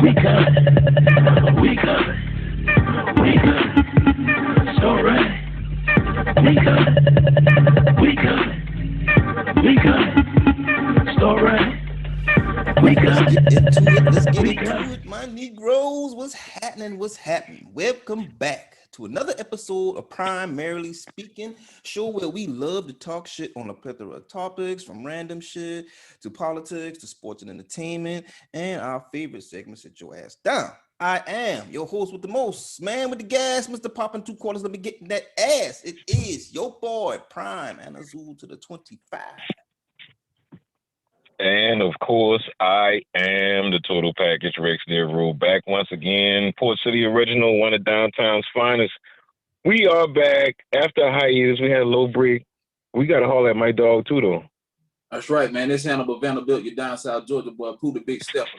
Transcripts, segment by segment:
We coming. We coming. We coming. It's alright. We coming. We coming. We coming. It's alright. We Let's coming. get into it. Let's get We into coming. it, my Negroes. What's happening? What's happening? Welcome back to another episode of Primarily Speaking, show where we love to talk shit on a plethora of topics, from random shit to politics to sports and entertainment, and our favorite segment, Sit Your Ass Down. I am your host with the most, man with the gas, Mr. Poppin' Two Quarters. Let me get that ass. It is your boy, Prime and Azul to the 25. And of course, I am the total package Rex Devereaux, back once again. Port City original, one of downtown's finest. We are back after a hiatus. We had a low break. We got to haul at my dog too, though. That's right, man. This Hannibal Vanderbilt, your down south Georgia boy, Pooh the Big Stepper,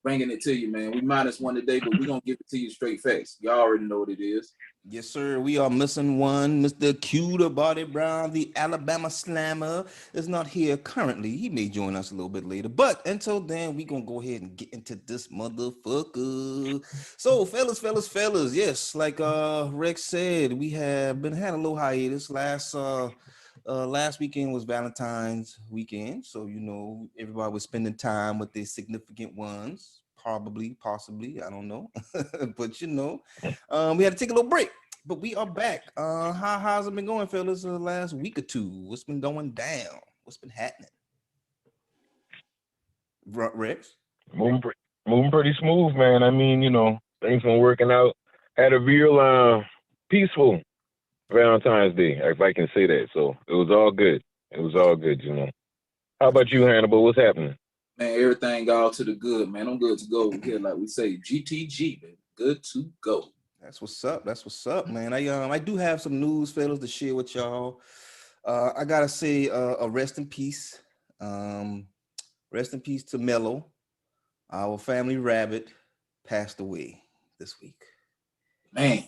bringing it to you, man. We -1 today, but we're going to give it to you straight facts. Y'all already know what it is. Yes, sir. We are missing one. Mr. Cuter Body Brown, the Alabama Slammer, is not here currently. He may join us a little bit later. But until then, we're going to go ahead and get into this motherfucker. So, fellas, yes, like Rex said, we have had a little hiatus. Last weekend was Valentine's weekend. So, you know, everybody was spending time with their significant ones. Probably, possibly, I don't know. But you know, we had to take a little break, but we are back. How's it been going, fellas, the last week or two? What's been going down? What's been happening? Rex? Moving pretty smooth, man. I mean, you know, things been working out. Had a real peaceful Valentine's Day, if I can say that. So it was all good. You know. How about you, Hannibal? What's happening? Man, everything all to the good, man. I'm good to go here, like we say, GTG, baby. Good to go. That's what's up, man. I do have some news, fellas, to share with y'all. I gotta say, a rest in peace. Rest in peace to Mello. Our family rabbit passed away this week. Man,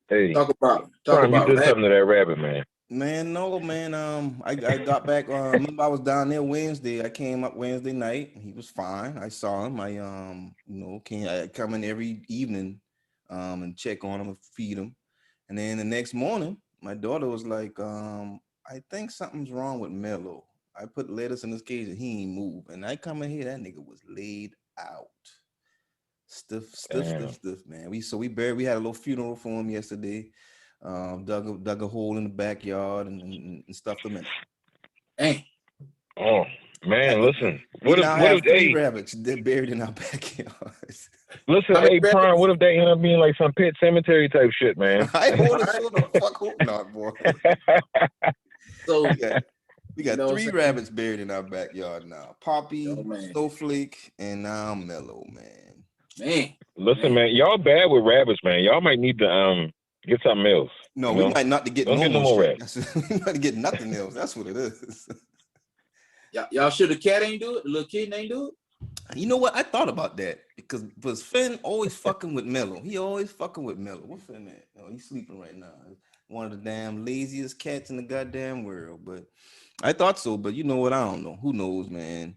hey, talk about you did that. something to that rabbit, man. Man, no, man. I got back. Remember I was down there Wednesday. I came up Wednesday night. He was fine. I saw him. I I come in every evening, and check on him and feed him. And then the next morning, my daughter was like, I think something's wrong with Mello. I put lettuce in his cage and he ain't move. And I come in here, that nigga was laid out. Stiff, man. We had a little funeral for him yesterday. Dug a hole in the backyard and stuffed them in it. Hey. Oh man, listen. What if three rabbits buried in our backyard? Listen, hey Prime, what if they end up being like some pet cemetery type shit, man? I hope not, boy. So we got three rabbits buried in our backyard now. Poppy, Snowflake, and now Mello, man. Listen, man, y'all bad with rabbits, man. Y'all might need to get something else. No, we might not to get no more rabbits. We might get nothing else. That's what it is. Y'all sure the cat ain't do it? The little kid ain't do it? You know what? I thought about that because Finn always fucking with Mello. He always fucking with Mello. What Finn at? Oh, he's sleeping right now. One of the damn laziest cats in the goddamn world. But I thought so. But you know what? I don't know. Who knows, man?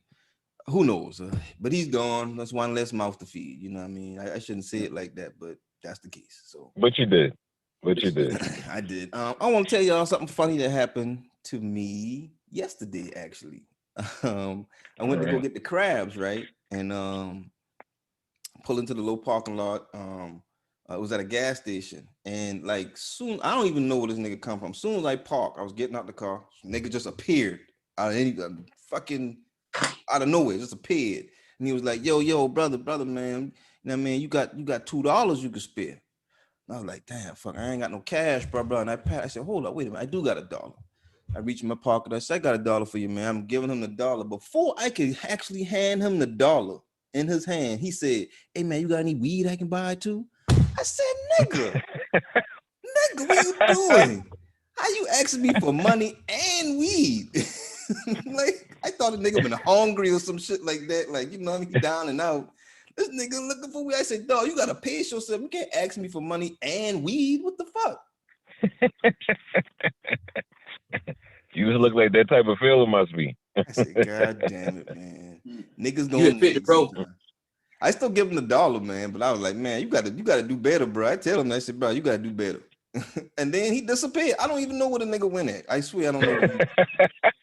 Who knows? But he's gone. That's one less mouth to feed. You know what I mean? I shouldn't say it like that, but that's the case. So. But you did. I did. I want to tell y'all something funny that happened to me yesterday, actually. I went to go get the crabs, right? And pull into the little parking lot. It was at a gas station. And like soon, I don't even know where this nigga come from. Soon as I parked, I was getting out the car. Nigga just appeared out of nowhere, just appeared. And he was like, yo, brother, man. You know what I mean? You got $2 you could spare. And I was like, damn, fuck, I ain't got no cash, bro. And I said, hold up, wait a minute, I do got $1. I reached in my pocket. I said, I got $1 for you, man. I'm giving him the $1. Before I could actually hand him the $1 in his hand, he said, hey, man, you got any weed I can buy too? I said, nigga, what you doing? How you asking me for money and weed? Like, I thought the nigga been hungry or some shit like that. Like, you know, he down and out. This nigga looking for weed. I said, dog, you gotta pace yourself. You can't ask me for money and weed. What the fuck? You just look like that type of fella must be. I said, God damn it, man. Niggas going fit the bro. I still give him $1, man. But I was like, man, you gotta do better, bro. I tell him that shit, bro. You gotta do better. And then he disappeared. I don't even know where the nigga went at. I swear I don't know.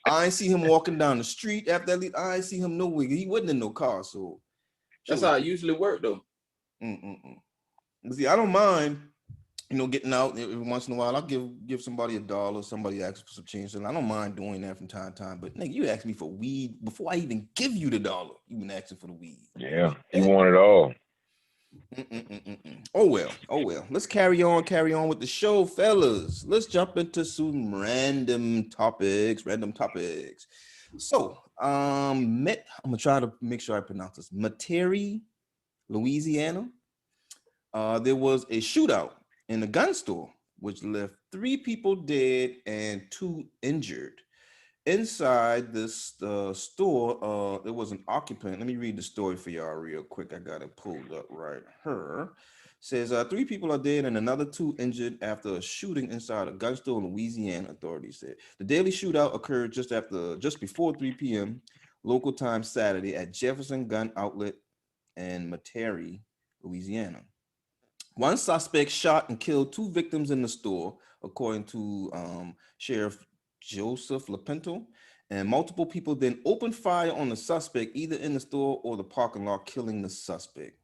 I ain't see him walking down the street after that. I ain't see him nowhere. He wasn't in no car. So That's how it usually work, though. See, I don't mind, getting out every once in a while. I'll give somebody $1. Somebody asks for some change. And I don't mind doing that from time to time. But nigga, you asked me for weed before I even give you the $1. You been asking for the weed. Yeah, you want it all. Oh well. Let's carry on with the show, fellas. Let's jump into some random topics. So, I'm gonna try to make sure I pronounce this. Metairie, Louisiana. There was a shootout in a gun store, which left 3 people dead and 2 injured. Inside this store, there was an occupant. Let me read the story for y'all real quick. I got it pulled up right here. Says 3 people are dead and another 2 injured after a shooting inside a gun store in Louisiana, authorities said. The deadly shootout occurred just before 3 p.m. local time Saturday at Jefferson Gun Outlet in Metairie, Louisiana. One suspect shot and killed 2 victims in the store, according to Sheriff Joseph Lapinto, and multiple people then opened fire on the suspect either in the store or the parking lot, killing the suspect.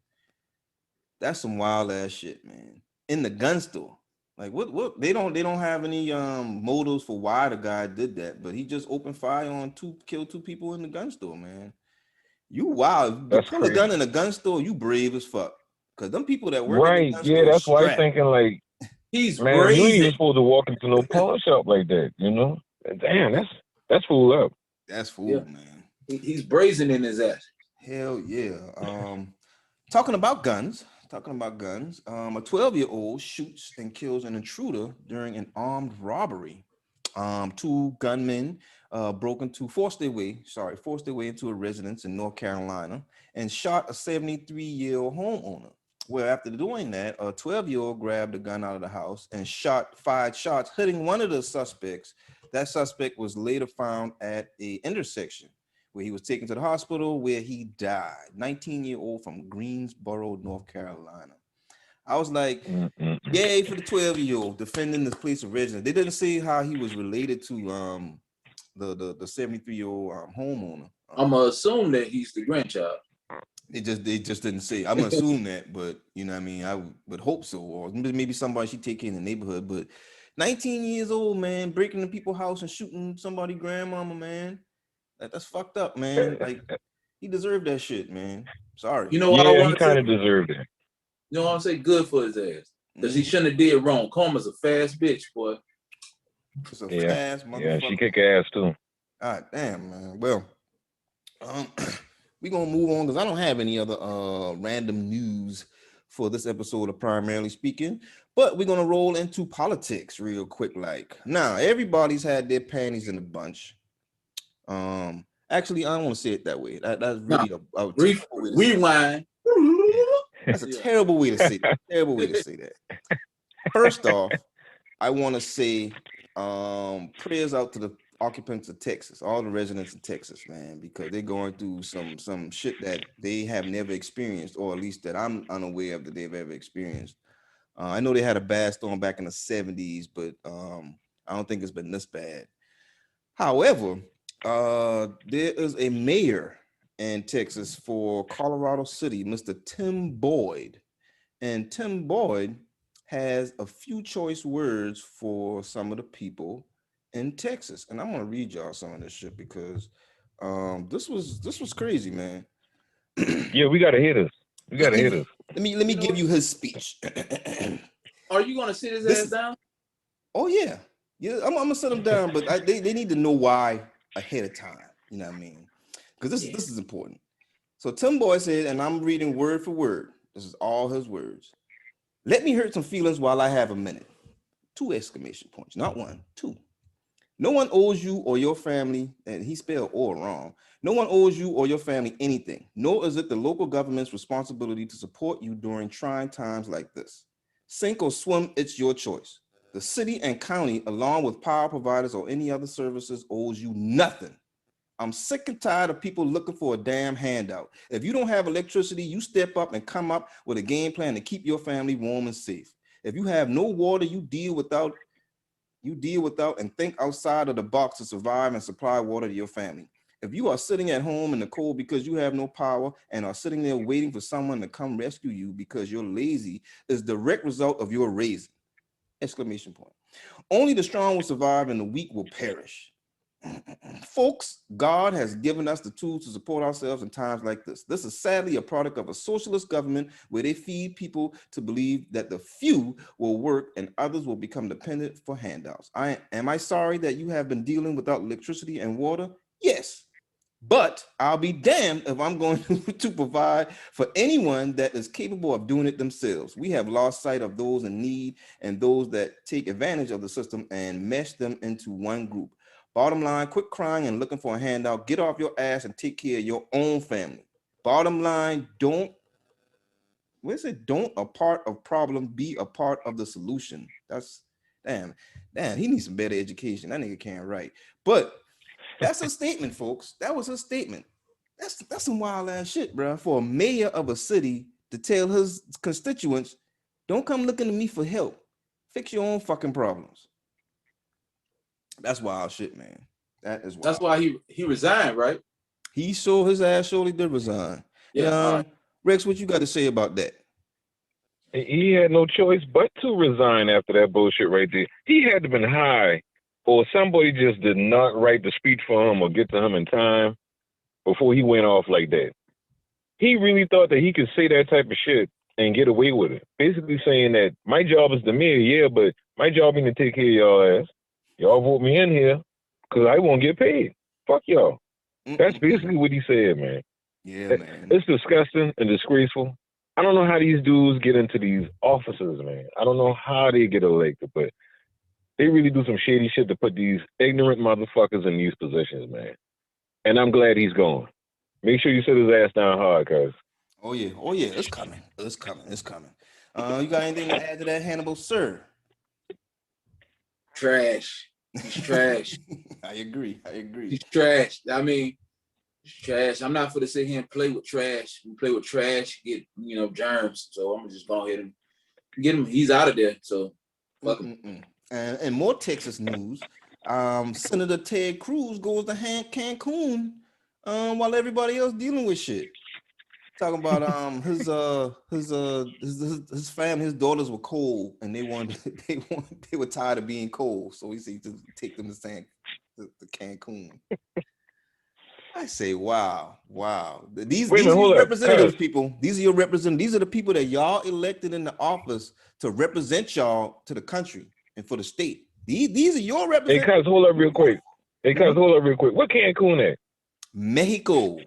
That's some wild ass shit, man. In the gun store. Like what they don't have any motives for why the guy did that, but he just opened fire on killed 2 people in the gun store, man. You wild. You pull a gun in a gun store, you brave as fuck. Cause them people that work in the gun store, that's why I'm thinking like, he's man, brazen. you ain't even supposed to walk into no pawn shop like that, Damn, that's fool up. That's fool, man. He's brazen in his ass. Hell yeah. Talking about guns. A 12-year-old shoots and kills an intruder during an armed robbery. 2 gunmen forced their way into a residence in North Carolina and shot a 73-year-old homeowner. Well, after doing that, a 12-year-old grabbed a gun out of the house and shot 5 shots, hitting one of the suspects. That suspect was later found at an intersection where he was taken to the hospital where he died. 19-year-old from Greensboro, North Carolina. I was like, yay for the 12-year-old defending this place of residence. They didn't say how he was related to the 73-year-old homeowner. I'm gonna assume that he's the grandchild. They just didn't say. I'm gonna assume that, but I mean, I would hope so, or maybe somebody she take care in the neighborhood. But 19 years old, man, breaking into people's house and shooting somebody grandmama, man. That's fucked up, man. Like he deserved that shit, man. Sorry. You know what I want to kind of deserved it. You know what I'm saying? Good for his ass. Because he shouldn't have did wrong. Karma's a fast bitch, boy. It's a fast motherfucker. Yeah, she kick ass too. God damn, man. Well, we're gonna move on because I don't have any other random news for this episode of Primarily Speaking, but we're gonna roll into politics real quick. Like now, everybody's had their panties in a bunch. Actually, I don't want to say it that way. That's really a rewind. That's a terrible way to say that. Terrible way to say that. First off, I want to say prayers out to the occupants of Texas, all the residents of Texas, man, because they're going through some shit that they have never experienced, or at least that I'm unaware of that they've ever experienced. I know they had a bad storm back in the 70s, but I don't think it's been this bad. However, there is a mayor in Texas for Colorado City, Mr. Tim Boyd. And Tim Boyd has a few choice words for some of the people in Texas. And I'm gonna read y'all some of this shit because this was crazy, man. Yeah, we gotta hear this. Let me give you his speech. Are you gonna sit his ass down? Oh yeah. Yeah, I'm gonna sit him down, but they need to know why ahead of time. You know what I mean? Because this is important. So Tim Boyd said, and I'm reading word for word. This is all his words. Let me hurt some feelings while I have a minute. 2 exclamation points, not 1, 2. No one owes you or your family, and he spelled "or" wrong. No one owes you or your family anything, nor is it the local government's responsibility to support you during trying times like this. Sink or swim, it's your choice. The city and county, along with power providers or any other services, owes you nothing. I'm sick and tired of people looking for a damn handout. If you don't have electricity, you step up and come up with a game plan to keep your family warm and safe. If you have no water, you deal without and think outside of the box to survive and supply water to your family. If you are sitting at home in the cold because you have no power and are sitting there waiting for someone to come rescue you because you're lazy, is direct result of your raising. Exclamation point. Only the strong will survive and the weak will perish. Folks, God has given us the tools to support ourselves in times like this. This is sadly a product of a socialist government where they feed people to believe that the few will work and others will become dependent for handouts. Am I sorry that you have been dealing without electricity and water? Yes. But I'll be damned if I'm going to provide for anyone that is capable of doing it themselves. We have lost sight of those in need and those that take advantage of the system and mesh them into one group. Bottom line, quit crying and looking for a handout. Get off your ass and take care of your own family. Bottom line, don't a part of problem, be a part of the solution. That's damn, he needs some better education. That nigga can't write. But that's a statement, folks. That was a statement. That's some wild ass shit, bro. For a mayor of a city to tell his constituents, don't come looking to me for help. Fix your own fucking problems. That's wild shit, man. That is wild. That's why he resigned, right? He showed his ass surely did resign. Yeah. Rex, what you got to say about that? He had no choice but to resign after that bullshit right there. He had to been high, or somebody just did not write the speech for him or get to him in time before he went off like that. He really thought that he could say that type of shit and get away with it. Basically saying that my job is the mayor, yeah, but my job ain't to take care of y'all ass. Y'all vote me in here because I won't get paid. Fuck y'all. That's basically what he said, man. Yeah, man. It's disgusting and disgraceful. I don't know how these dudes get into these offices, man. I don't know how they get elected, but they really do some shady shit to put these ignorant motherfuckers in these positions, man. And I'm glad he's gone. Make sure you sit his ass down hard, cuz. Oh yeah, it's coming. It's coming. You got anything to add to that, Hannibal, sir? Trash. He's trash. I agree. He's trash. I mean, he's trash. I'm not for to sit here and play with trash. We play with trash, get germs. So I'm gonna just go ahead and get him. He's out of there. So fuck him. And more Texas news. Senator Ted Cruz goes to Cancun while everybody else dealing with shit. Talking about his family, his daughters were cold and they were tired of being cold, so he said to take them to Cancun. I say, wow. These are your representatives, people. These are your representatives. These are the people that y'all elected in the office to represent y'all to the country and for the state. These are your representatives. Hey, cuz, hold up real quick. What Cancun at? Mexico.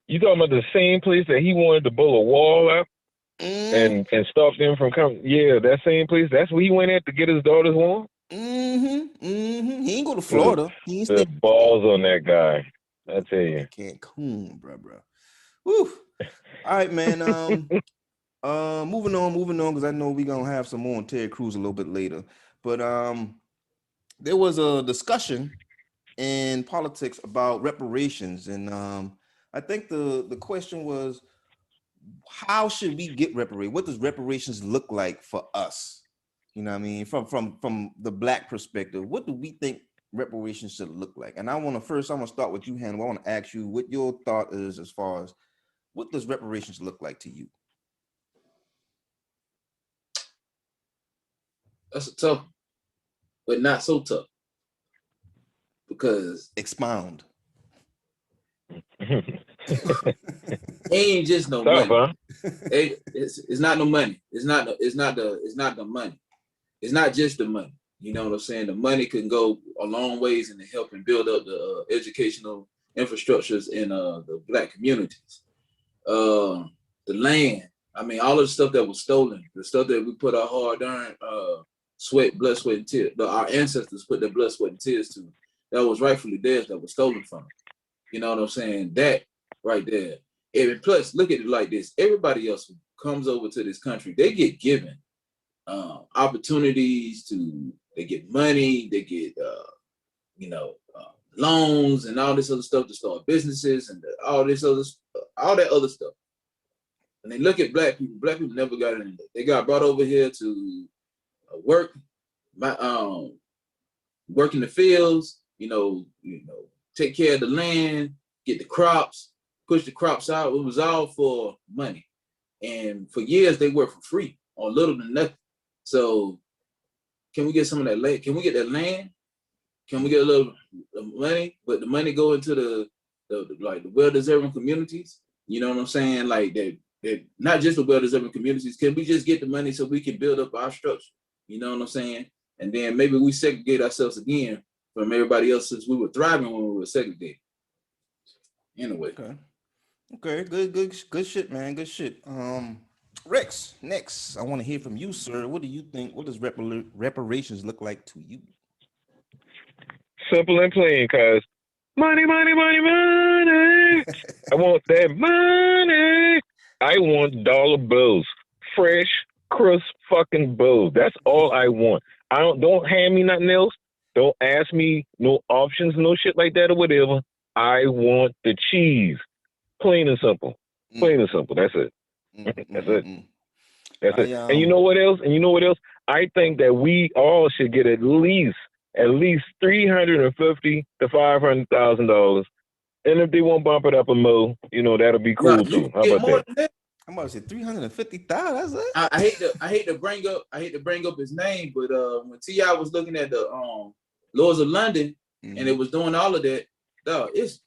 You talking about the same place that he wanted to build a wall up and stop them from coming? Yeah, that same place. That's where he went at to get his daughters warm. He ain't go to Florida. He ain't the balls on that guy. I tell you. Cancun, bro. Woo. All right, man. Moving on, because I know we're gonna have some more on Ted Cruz a little bit later. But there was a discussion in politics about reparations, and I think the question was, how should we get reparations? What does reparations look like for us? You know what I mean? From the Black perspective, what do we think reparations should look like? And I'm gonna start with you, Hannah. I want to ask you what your thought is as far as what does reparations look like to you? That's a tough, but not so tough. Because expound. Ain't just no tough, money. Huh? It's not no money. It's not the money. It's not just the money. You know what I'm saying? The money can go a long ways in helping build up the educational infrastructures in the Black communities. The land. I mean, all of the stuff that was stolen, the stuff that we put our hard-earned blood, sweat, and tears. Our ancestors put their blood, sweat, and tears to. That was rightfully theirs. That was stolen from them. You know what I'm saying? That right there. And plus, look at it like this. Everybody else who comes over to this country, they get given opportunities they get money, they get, loans and all this other stuff to start businesses and all that other stuff. And they look at black people. Black people never got in. They got brought over here to work in the fields. Take care of the land, get the crops, push the crops out. It was all for money. And for years they worked for free or little than nothing. So can we get some of that land? Can we get that land? Can we get a little money? But the money go into the well-deserving communities. You know what I'm saying? Like that not just the well-deserving communities. Can we just get the money so we can build up our structure? You know what I'm saying? And then maybe we segregate ourselves again from everybody else since we were thriving when we were segregated. Anyway. Okay. Good shit, man. Good shit. Rex, next. I want to hear from you, sir. What do you think? What does reparations look like to you? Simple and plain, cuz money. I want that money. I want dollar bills. Fresh, crisp fucking bills. That's all I want. Don't hand me nothing else. Don't ask me no options, no shit like that or whatever. I want the cheese. Plain and simple. Plain and simple. That's it. That's it. That's it. And you know what else? I think that we all should get at least $350,000 to $500,000. And if they won't bump it up a mo, that'll be cool too. How about that? I'm about to say 350,000. That's it. I hate to bring up his name, but when T.I. was looking at the Lords of London and it was doing all of that, dog, it's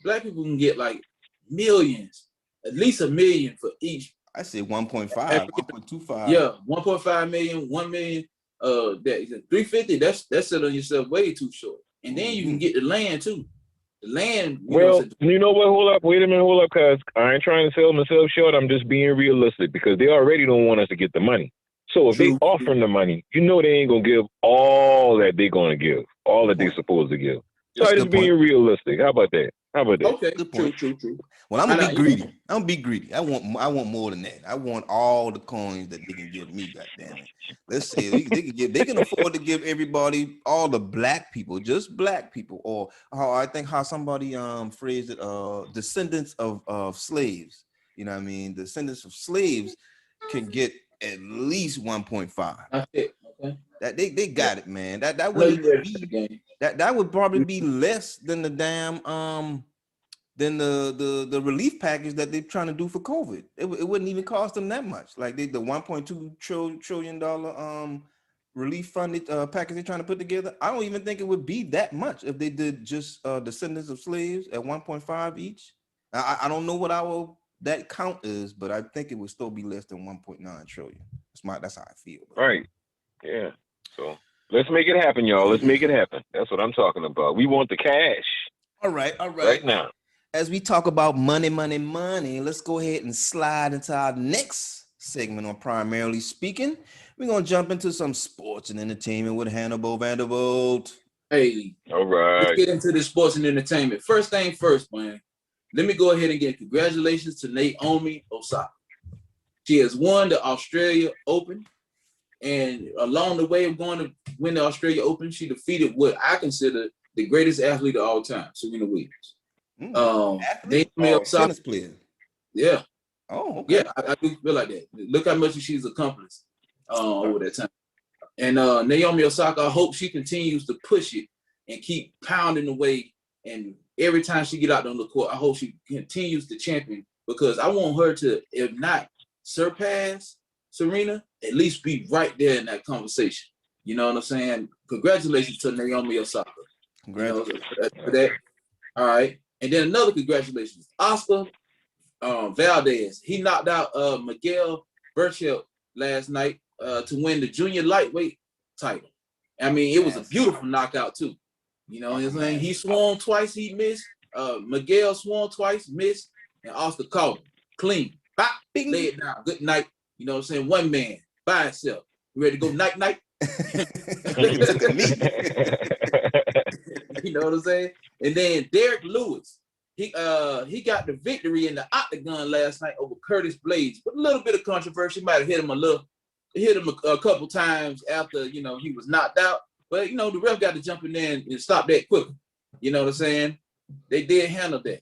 black people can get like millions, at least $1 million for each. I said 1.5, 1.25. Yeah, 1.5 million, 1 million. That 350. That's selling yourself way too short. And then you can get the land too. The land. You know what? Hold up. Wait a minute. Hold up, cuz I ain't trying to sell myself short. I'm just being realistic because they already don't want us to get the money. So if they offering the money, they ain't gonna give all that they're gonna give, all that they're supposed to give. So I just being realistic. How about that? Okay. True. Well, I'm gonna be greedy. I want more than that. I want all the coins that they can give me. Goddamn it. Let's say they can afford to give everybody, all the black people, just black people, or how somebody phrased it, descendants of slaves. You know what I mean? Descendants of slaves can get at least 1.5. That's it. Okay. That they got it, man. That would probably be less than the damn than the relief package that they're trying to do for COVID. It wouldn't even cost them that much. Like the $1.2 trillion relief funded package they're trying to put together. I don't even think it would be that much if they did just descendants of slaves at 1.5 each. I don't know what that count is, but I think it would still be less than 1.9 trillion. That's how I feel. Right. Yeah. So let's make it happen, y'all. Let's make it happen. That's what I'm talking about. We want the cash. All right. Right now. As we talk about money, let's go ahead and slide into our next segment on Primarily Speaking. We're going to jump into some sports and entertainment with Hannibal Vanderbilt. Hey. All right. Let's get into the sports and entertainment. First thing first, man. Let me go ahead and give congratulations to Naomi Osaka. She has won the Australia Open. And along the way of going to win the Australia Open, she defeated what I consider the greatest athlete of all time, Serena Williams. Naomi Osaka, tennis player. Yeah. Oh, okay. Yeah, I do feel like that. Look how much she's accomplished over that time. And Naomi Osaka, I hope she continues to push it and keep pounding away. And every time she get out on the court, I hope she continues to champion because I want her to, if not surpass Serena, at least be right there in that conversation. You know what I'm saying? Congratulations to Naomi Osaka. Congratulations for that. All right. And then another congratulations, Oscar Valdez. He knocked out Miguel Berchelt last night to win the junior lightweight title. I mean, it was a beautiful knockout too. You know what I'm saying? He swung twice, he missed. Miguel swung twice, missed, and Oscar caught him clean. Bop, lay it down. Good night. You know what I'm saying? One man by himself. You ready to go night? You know what I'm saying? And then Derek Lewis, he got the victory in the octagon last night over Curtis Blades. But a little bit of controversy, might have hit him a couple times after he was knocked out. But the ref got to jump in there and stop that quicker. You know what I'm saying? They did handle that.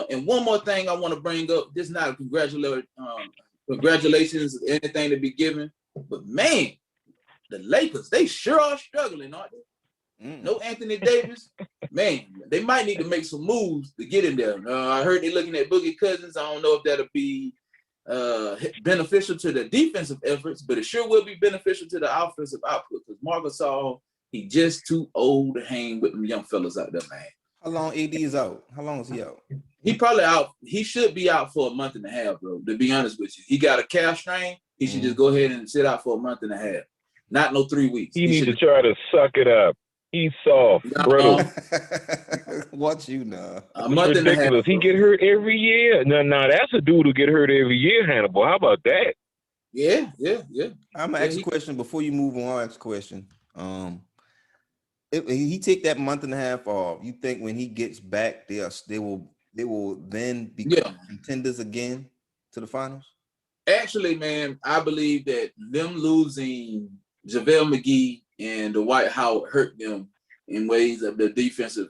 And one more thing I want to bring up. This is not a congratulations, anything to be given, but man, the Lakers, they sure are struggling, aren't they? No Anthony Davis. Man, they might need to make some moves to get in there. I heard they're looking at Boogie Cousins. I don't know if that'll be beneficial to the defensive efforts, but it sure will be beneficial to the offensive output because Marc Gasol, he just too old to hang with them young fellas out there, man. How long AD is out? How long is he out? He probably out. He should be out for a month and a half, bro. To be honest with you, he got a calf strain. He should just go ahead and sit out for a month and a half. Not no 3 weeks. He needs to try to suck it up. He's soft, brittle. What you know? A month and a half. Ridiculous. He get hurt every year. Now that's a dude who get hurt every year, Hannibal. How about that? Yeah. I'm gonna ask a question before you move on. I'll ask a question. If he take that month and a half off, you think when he gets back, they will then become contenders again to the finals? Actually, man, I believe that them losing JaVale McGee and Dwight Howard hurt them in ways of the defensive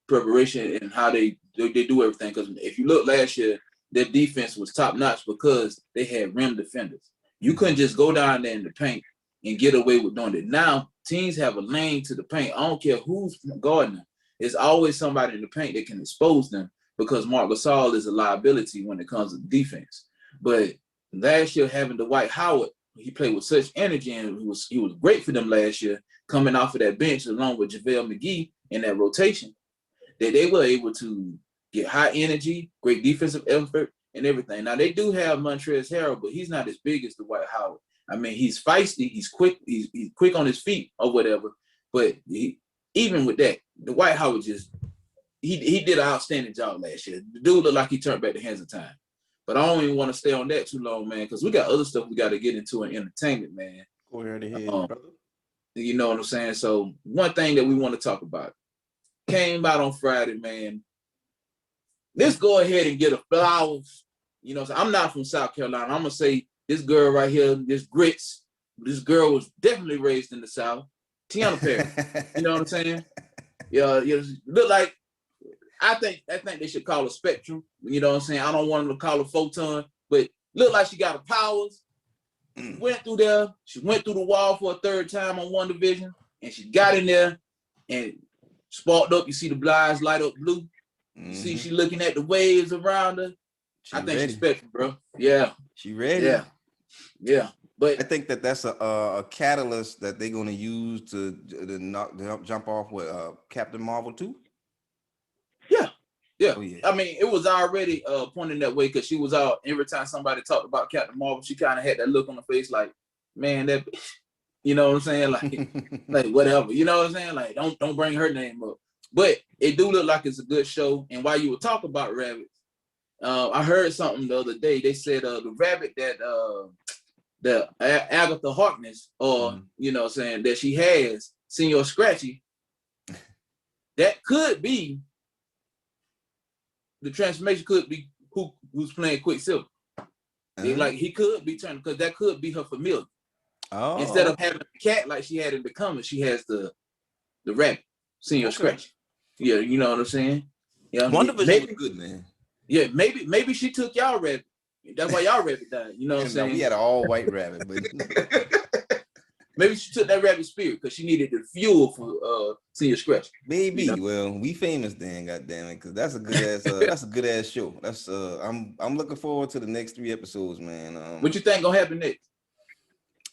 preparation and how they do everything. Because if you look last year, their defense was top notch because they had rim defenders. You couldn't just go down there in the paint and get away with doing it. Now teams have a lane to the paint. I don't care who's guarding them. There's always somebody in the paint that can expose them because Marc Gasol is a liability when it comes to defense. But last year having Dwight Howard, he played with such energy and he was great for them last year, coming off of that bench along with JaVale McGee in that rotation, that they were able to get high energy, great defensive effort, and everything. Now they do have Montrezl Harrell, but he's not as big as Dwight Howard. I mean, he's feisty, he's quick, he's quick on his feet or whatever. But even with that, Dwight Howard just he did an outstanding job last year. The dude looked like he turned back the hands of time. But I don't even want to stay on that too long, man, because we got other stuff we got to get into in entertainment, man. Go right ahead, brother. You know what I'm saying? So one thing that we want to talk about came out on Friday, man. Let's go ahead and get a flowers. You know, so I'm not from South Carolina. I'm gonna say this girl right here, this Grits. This girl was definitely raised in the South. Tiana Perry. You know what I'm saying? Yeah, look like. I think they should call her Spectrum. You know what I'm saying? I don't want them to call her Photon, but look like she got her powers. Went through there. She went through the wall for a third time on One Division, and she got in there and sparked up. You see the blinds light up blue. You see she looking at the waves around her. I think she's Spectrum, bro. Yeah. She ready? Yeah. But I think that's a catalyst that they're gonna use to jump off with Captain Marvel 2. Yeah. Oh, yeah. I mean, it was already pointing that way because she was out every time somebody talked about Captain Marvel, she kind of had that look on her face like, man, that, you know what I'm saying? Like whatever, you know what I'm saying? Like, don't bring her name up. But it do look like it's a good show. And while you were talking about rabbits, I heard something the other day. They said the rabbit that Agatha Harkness, or you know what I'm saying, that she has, Senor Scratchy, that could be the transformation could be who's playing Quicksilver. Like he could be turned because that could be her familiar. Oh. Instead of having a cat like she had in the comics, she has the rabbit, Senor Scratch. Yeah, you know what I'm saying? Yeah, One Division was good, man. Yeah, maybe she took y'all rabbit. That's why y'all rabbit died. You know what I'm saying? We had an all white rabbit, but maybe she took that rabbit spirit because she needed the fuel for Senor Scratch. Maybe. You know? Well, we famous then, goddamn it, because that's a good ass show. That's I'm looking forward to the next 3 episodes, man. What you think gonna happen next?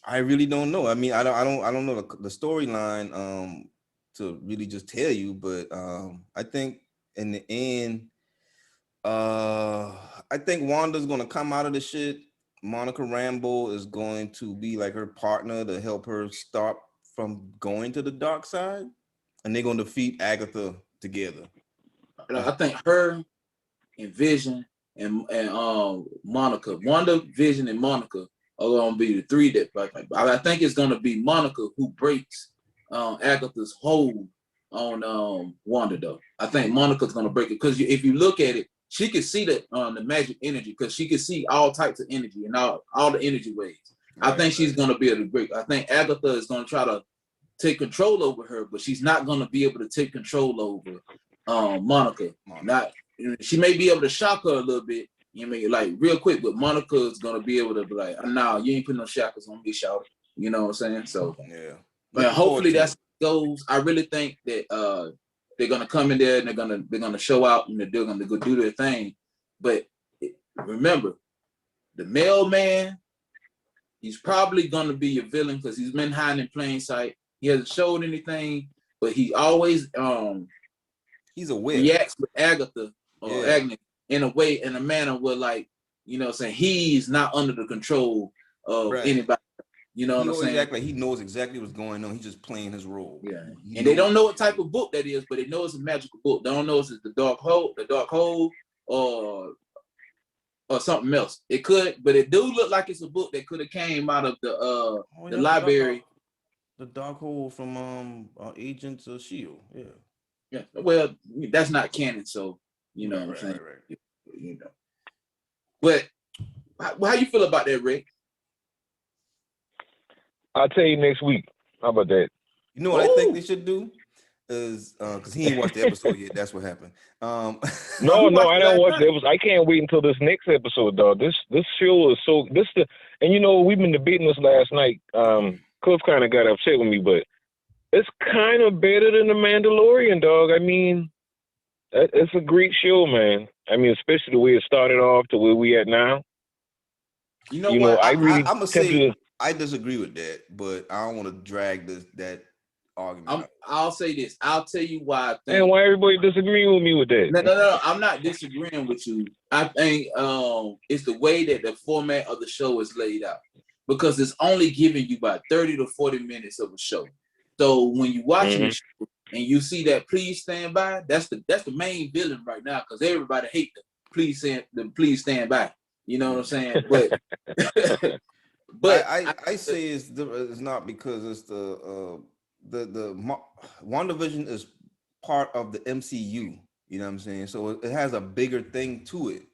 I really don't know. I mean, I don't know the storyline to really just tell you, but I think in the end, I think Wanda's gonna come out of the shit. Monica Rambeau is going to be like her partner to help her stop from going to the dark side, and they're gonna defeat Agatha together. I think her and Vision and Monica, Wanda, Vision, and Monica are gonna be the 3 that. I think it's gonna be Monica who breaks Agatha's hold on Wanda though. I think Monica's gonna break it because if you look at it, she could see the magic energy because she could see all types of energy and all the energy waves. Right, I think she's gonna be able to break. I think Agatha is gonna try to take control over her, but she's not gonna be able to take control over Monica. Not she may be able to shock her a little bit, you know, like real quick, but Monica is gonna be able to be like, nah, you ain't putting no shackles on me, shout. You know what I'm saying? So yeah. hopefully that's goes. I really think that they're gonna come in there and they're gonna show out and they're gonna go do their thing. But remember, the mailman, he's probably gonna be your villain because he's been hiding in plain sight. He hasn't showed anything, but he always he's aware. Reacts with Agatha or Agnes in a manner where, like, you know what I'm saying, he's not under the control of anybody. You know what I'm saying? Exactly. He knows exactly what's going on. He's just playing his role. Yeah. And they don't know what type of book that is, but they know it's a magical book. They don't know if it's the dark hole, or something else. It could, but it do look like it's a book that could have came out of the library. The dark hole from Agents of S.H.I.E.L.D. Yeah. Yeah. Well, that's not canon, so you know what I'm saying. Right. You know. But how you feel about that, Rick? I'll tell you next week. How about that? You know what I think they should do is because he ain't watched the episode yet. That's what happened. No, I don't watch the episode. I can't wait until this next episode, dog. This show is so and you know, we've been debating this last night. Cliff kind of got upset with me, but it's kind of better than The Mandalorian, dog. I mean, it's a great show, man. I mean, especially the way it started off to where we at now. You know what? I'm gonna say I disagree with that, but I don't want to drag that argument. I'll say this. I'll tell you why. And why everybody disagreeing with me with that? No. I'm not disagreeing with you. I think it's the way that the format of the show is laid out, because it's only giving you about 30 to 40 minutes of a show. So when you watching the show and you see that "Please Stand By," that's the main villain right now, because everybody hate the "Please Stand By." You know what I'm saying? But but I say it's not because it's the WandaVision is part of the MCU. You know what I'm saying? So it has a bigger thing to it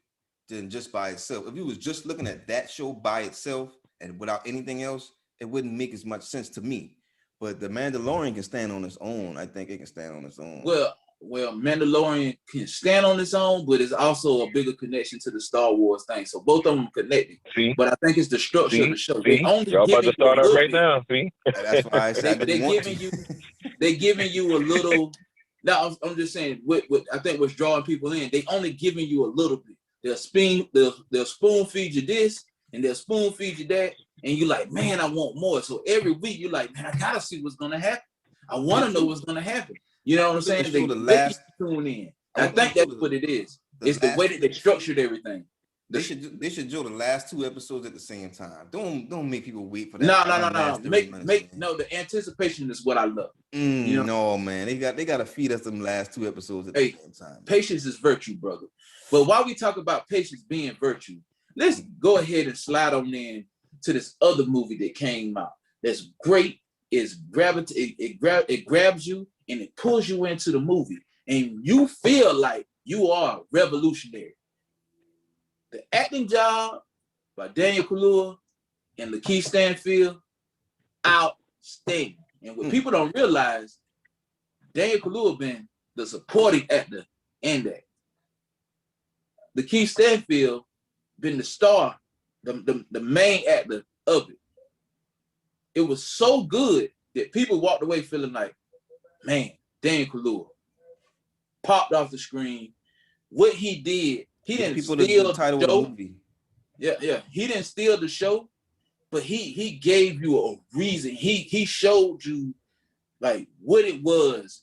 than just by itself. If you was just looking at that show by itself and without anything else, it wouldn't make as much sense to me. But the Mandalorian can stand on its own. I think it can stand on its own. Well, Mandalorian can stand on its own, but it's also a bigger connection to the Star Wars thing. So both of them connected. See? But I think it's the structure of the show. Y'all about to start up right now. See? That's why I said they're giving you a little. Now I'm just saying. What I think what's drawing people in. They only giving you a little bit. They'll spoon feed you this and they'll spoon feed you that, and you're like, man, I want more. So every week you're like, man, I gotta see what's gonna happen. I want to know what's gonna happen. You know what I'm saying? They tune in. I think that's what it is. It's the way that they structured everything. They should do the last 2 episodes at the same time. Don't make people wait for that. No. The anticipation is what I love. You know? No, man. They got to feed us them last 2 episodes at the same time. Patience is virtue, brother. But while we talk about patience being virtue, let's go ahead and slide on in to this other movie that came out. That's great. It grabs you and it pulls you into the movie, and you feel like you are revolutionary. The acting job by Daniel Kaluuya and Lakeith Stanfield, outstanding. And what people don't realize, Daniel Kaluuya been the supporting actor in that. Lakeith Stanfield been the star, the main actor of it. It was so good that people walked away feeling like, man, Daniel Kaluuya popped off the screen. What he did, he didn't steal the title of the movie. Yeah. He didn't steal the show, but he gave you a reason. He showed you like what it was.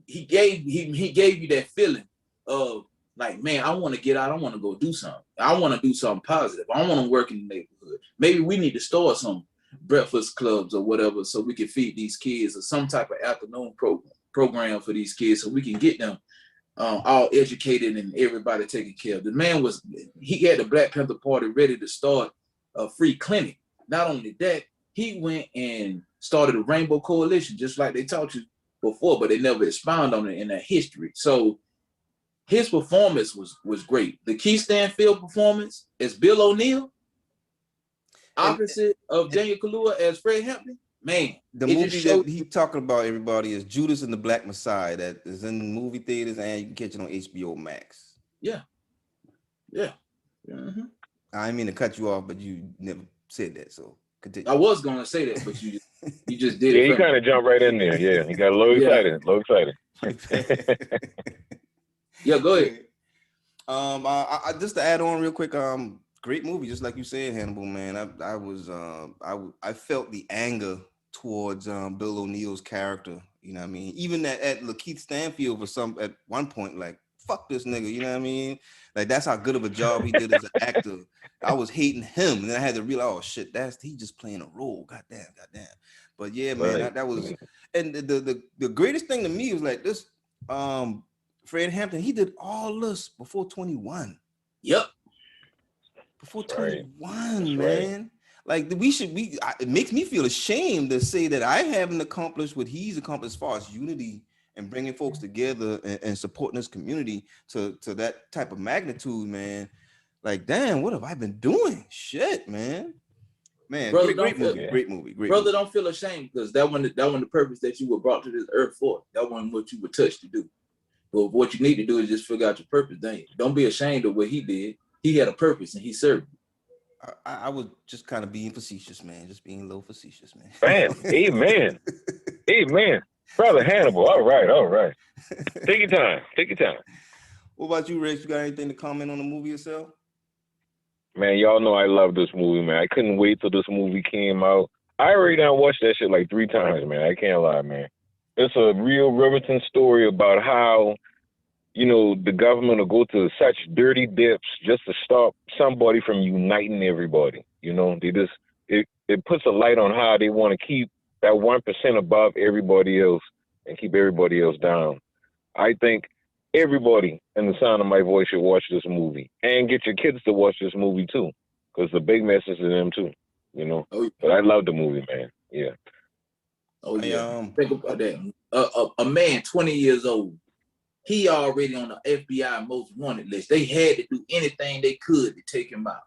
He gave you that feeling of like, man, I want to get out. I want to go do something. I want to do something positive. I want to work in the neighborhood. Maybe we need to start some breakfast clubs or whatever so we can feed these kids, or some type of afternoon program for these kids so we can get them all educated and everybody taken care of. The man he had the Black Panther Party ready to start a free clinic. Not only that, he went and started a Rainbow Coalition, just like they taught you before, but they never expound on it in that history. So his performance was great. The Lakeith Stanfield performance as Bill O'Neill, opposite of Daniel Kaluuya as Fred Hampton, man, The it movie just showed that he talking about, everybody, is Judas and the Black Messiah, that is in movie theaters and you can catch it on HBO Max. yeah. Mhm. I didn't mean to cut you off, but you never said that, so continue. I was gonna say that, but you just did Yeah, it he for me. kind of jumped right in there. Yeah, he got a little Yeah. excited. A little excited. Yeah, go ahead. I just to add on real quick, great movie, just like you said, Hannibal, man. I felt the anger towards Bill O'Neill's character. You know what I mean? Even at Lakeith Stanfield for some at one point, like, fuck this nigga, you know what I mean? Like, that's how good of a job he did as an actor. I was hating him, and then I had to realize, oh shit, he just playing a role. Goddamn. But yeah, man, Right. that was, and the greatest thing to me was like this. Fred Hampton, he did all this before 21. Yep. Before That's right. 21, That's man. Like, it makes me feel ashamed to say that I haven't accomplished what he's accomplished as far as unity and bringing folks together and supporting this community to that type of magnitude, man. Like, damn, what have I been doing? Shit, man. Man, Brother, great movie, feel- great movie, great Brother, movie. don't feel ashamed, because that wasn't the purpose that you were brought to this earth for. That wasn't what you were touched to do. But what you need to do is just figure out your purpose. Don't be ashamed of what he did. He had a purpose and he served. I was just kind of being facetious, man. Just being a little facetious, man. Bam. Amen. Amen. Brother Hannibal. All right. Take your time. What about you, Rex? You got anything to comment on the movie itself? Man, y'all know I love this movie, man. I couldn't wait till this movie came out. I already done watched that shit like 3 times, man. I can't lie, man. It's a real riveting story about how, the government will go to such dirty depths just to stop somebody from uniting everybody. It puts a light on how they want to keep that 1% above everybody else and keep everybody else down. I think everybody in the sound of my voice should watch this movie and get your kids to watch this movie too, because the big message to them too, Oh, yeah. But I love the movie, man. Yeah. Oh yeah. Think about that. A man 20 years old, he already on the FBI most wanted list. They had to do anything they could to take him out.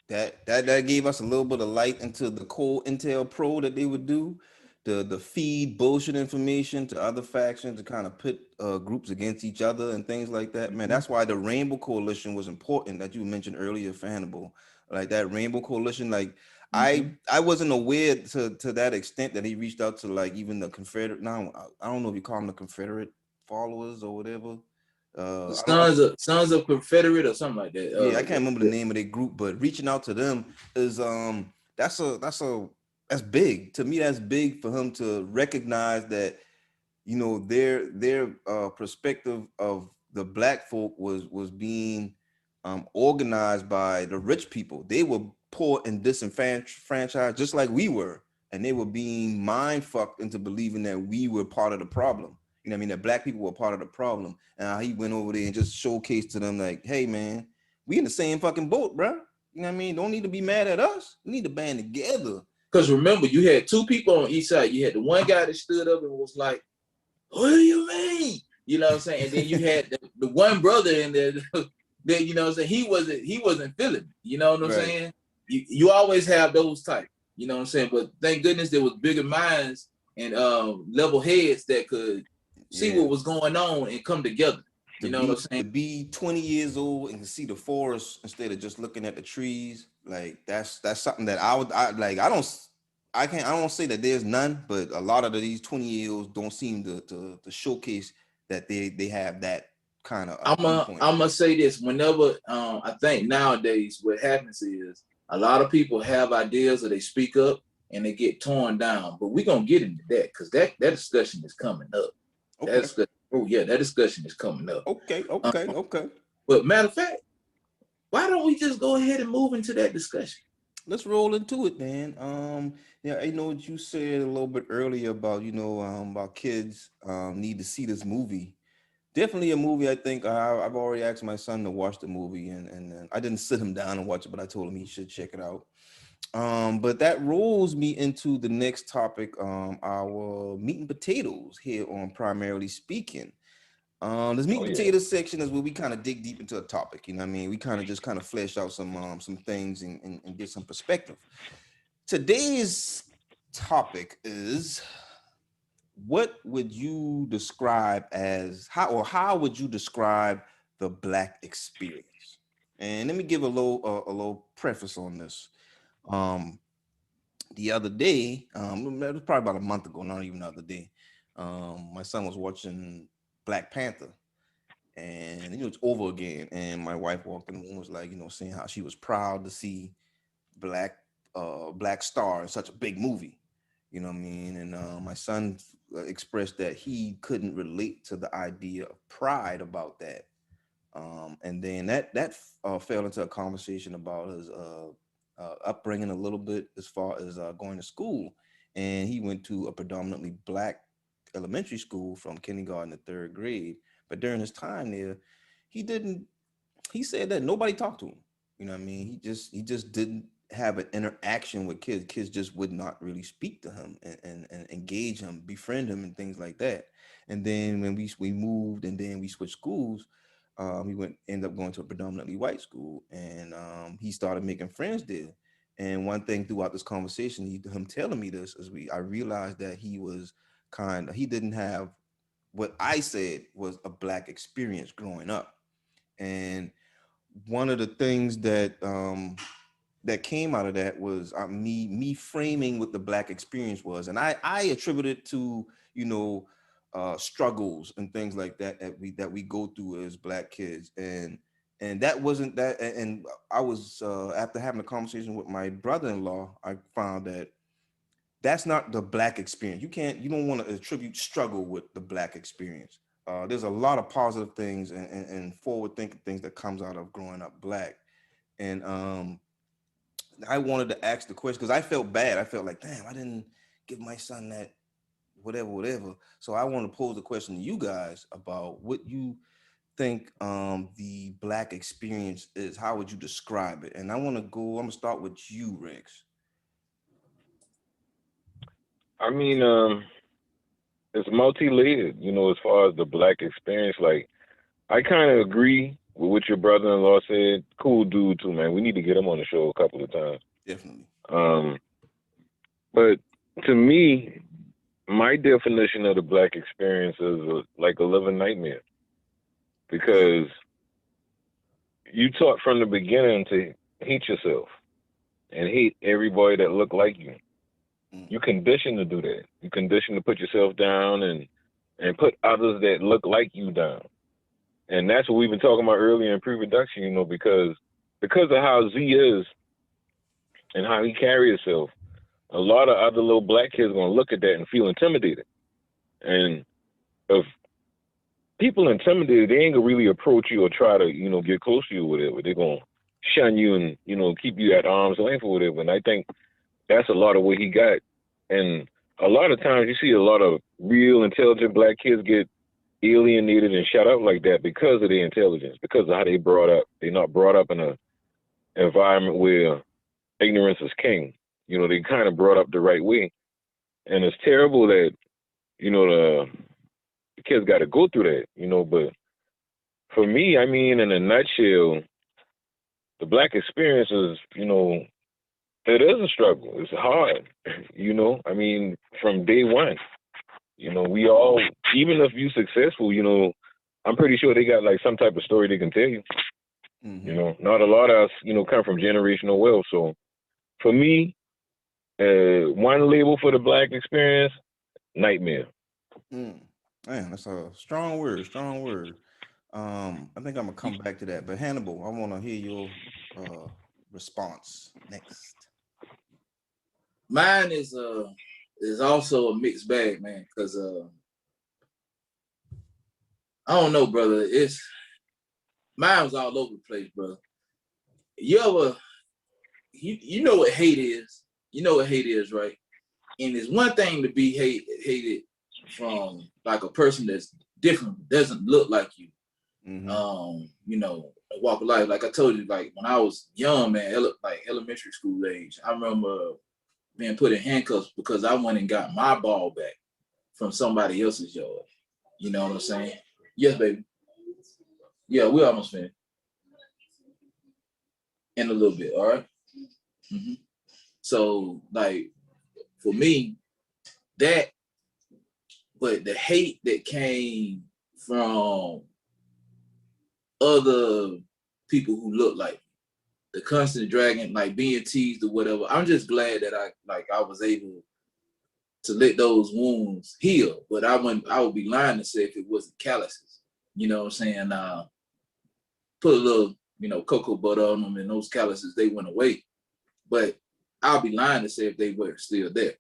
That gave us a little bit of light into the cold intel pro that they would do, the feed bullshit information to other factions to kind of put groups against each other and things like that. Man, that's why the Rainbow Coalition was important that you mentioned earlier for Hannibal. Like that Rainbow Coalition, like I wasn't aware to that extent that he reached out to like even the Confederate. Now I don't know if you call them the Confederate followers or whatever. Sons of Confederate or something like that. Yeah, I can't remember the name of their group, but reaching out to them is that's big. To me, that's big for him to recognize that, their perspective of the black folk was being organized by the rich people. They were poor and disenfranchised just like we were, and they were being mind fucked into believing that we were part of the problem. You know what I mean? That black people were part of the problem. And he went over there and just showcased to them like, hey, man, we in the same fucking boat, bro. You know what I mean? Don't need to be mad at us. We need to band together. Because remember, you had 2 people on each side. You had the one guy that stood up and was like, what do you mean? You know what I'm saying? And then you had the one brother in there that, you know what I'm saying? He wasn't feeling it. You know what I'm saying? You always have those type. You know what I'm saying? But thank goodness there was bigger minds and level heads that could see what was going on and come together. You know what I'm saying? To be 20 years old and to see the forest instead of just looking at the trees, like that's something that I don't say that there's none, but a lot of these 20-year-olds don't seem to showcase that they have that kind of. I'm gonna say this. Whenever I think nowadays what happens is a lot of people have ideas or they speak up and they get torn down. But we're gonna get into that because that discussion is coming up. Okay. That discussion is coming up. Okay. But matter of fact, why don't we just go ahead and move into that discussion? Let's roll into it, man. I know what you said a little bit earlier about about kids need to see this movie. Definitely a movie. I think I've already asked my son to watch the movie, and I didn't sit him down and watch it, but I told him he should check it out. But that rolls me into the next topic, our meat and potatoes here on Primarily Speaking. This meat and potatoes section is where we kind of dig deep into a topic. You know what I mean? We kind of flesh out some things and get some perspective. Today's topic is, what would you describe as how would you describe the Black experience? And let me give a little preface on this. Um, the other day, it was probably about a month ago, not even the other day. My son was watching Black Panther, and it's over again. And my wife walked in the room and was like, saying how she was proud to see Black Black Star in such a big movie. You know what I mean? And my son expressed that he couldn't relate to the idea of pride about that. And then that fell into a conversation about his upbringing a little bit as far as going to school. And he went to a predominantly Black elementary school from kindergarten to third grade. But during his time there, he didn't. He said that nobody talked to him. You know what I mean? He just didn't have an interaction with kids. Kids just would not really speak to him and engage him, befriend him, and things like that. And then when we moved and then we switched schools, ended up going to a predominantly white school, and he started making friends there. And one thing throughout this conversation, him telling me this, I realized that he didn't have what I said was a Black experience growing up. And one of the things that came out of that was me framing what the Black experience was, and I attribute it to struggles and things like that we go through as Black kids, and that wasn't that. And I was after having a conversation with my brother-in-law, I found that that's not the Black experience. You don't want to attribute struggle with the Black experience. There's a lot of positive things and forward-thinking things that comes out of growing up Black. And I wanted to ask the question because I felt bad. I felt like, damn, I didn't give my son that whatever. So I want to pose a question to you guys about what you think the Black experience is. How would you describe it? And I'm gonna start with you, Rex. I mean, it's multi-layered, as far as the Black experience. Like, I kind of agree with what your brother-in-law said. Cool dude too, man. We need to get him on the show a couple of times. Definitely. But to me, my definition of the Black experience is like a living nightmare, because you taught from the beginning to hate yourself and hate everybody that look like you. You conditioned to do that. You conditioned to put yourself down and put others that look like you down. And that's what we've been talking about earlier in pre-production, because of how Z is and how he carries himself, a lot of other little Black kids are going to look at that and feel intimidated. And if people intimidated, they ain't going to really approach you or try to, get close to you with it. They're going to shun you and, keep you at arm's length or whatever. And I think that's a lot of what he got. And a lot of times you see a lot of real intelligent Black kids get alienated and shut up like that because of their intelligence, because of how they brought up. They're not brought up in an environment where ignorance is king. They kind of brought up the right way. And it's terrible that, the kids got to go through that, but for me, I mean, in a nutshell, the Black experience is, it is a struggle. It's hard, I mean, from day one. We all, even if you're successful, I'm pretty sure they got like some type of story they can tell you. Mm-hmm. Not a lot of us, come from generational wealth. So for me, one label for the Black experience, nightmare. Man, that's a strong word. I think I'm gonna come back to that. But Hannibal, I want to hear your response next. Mine is also a mixed bag, man, because I don't know, brother. Mine was all over the place, brother. You know what hate is? You know what hate is, right? And it's one thing to be hated from like a person that's different, doesn't look like you. Mm-hmm. Walk of life. Like I told you, like when I was young, man, like elementary school age, I remember being put in handcuffs because I went and got my ball back from somebody else's yard. You know what I'm saying? Yes, baby. Yeah, we almost finished. In a little bit, all right? Mm-hmm. So, like, for me, that, but the hate that came from other people who look like me, the constant dragging, like being teased or whatever. I'm just glad that I was able to let those wounds heal. But I would be lying to say if it wasn't calluses. You know what I'm saying? Put a little, cocoa butter on them, and those calluses, they went away. But I'll be lying to say if they were still there.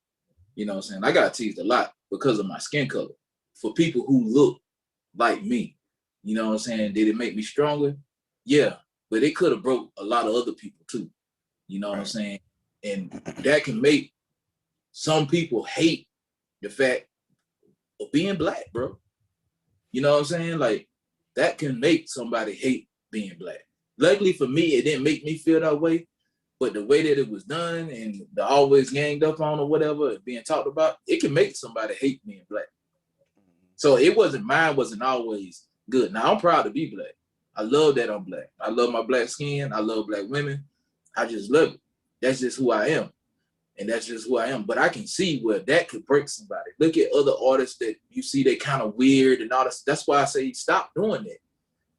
You know what I'm saying? I got teased a lot because of my skin color. For people who look like me, you know what I'm saying? Did it make me stronger? Yeah, but it could have broke a lot of other people too. You know what I'm saying? And that can make some people hate the fact of being black, bro. You know what I'm saying? Like, that can make somebody hate being black. Luckily for me, it didn't make me feel that way. But the way that it was done and the always ganged up on or whatever being talked about, it can make somebody hate being black. So mine wasn't always good. Now I'm proud to be black. I love that I'm black. I love my black skin. I love black women. I just love it. That's just who I am. And that's just who I am. But I can see where that could break somebody. Look at other artists that you see, they kind of weird and all this. That's why I say stop doing that.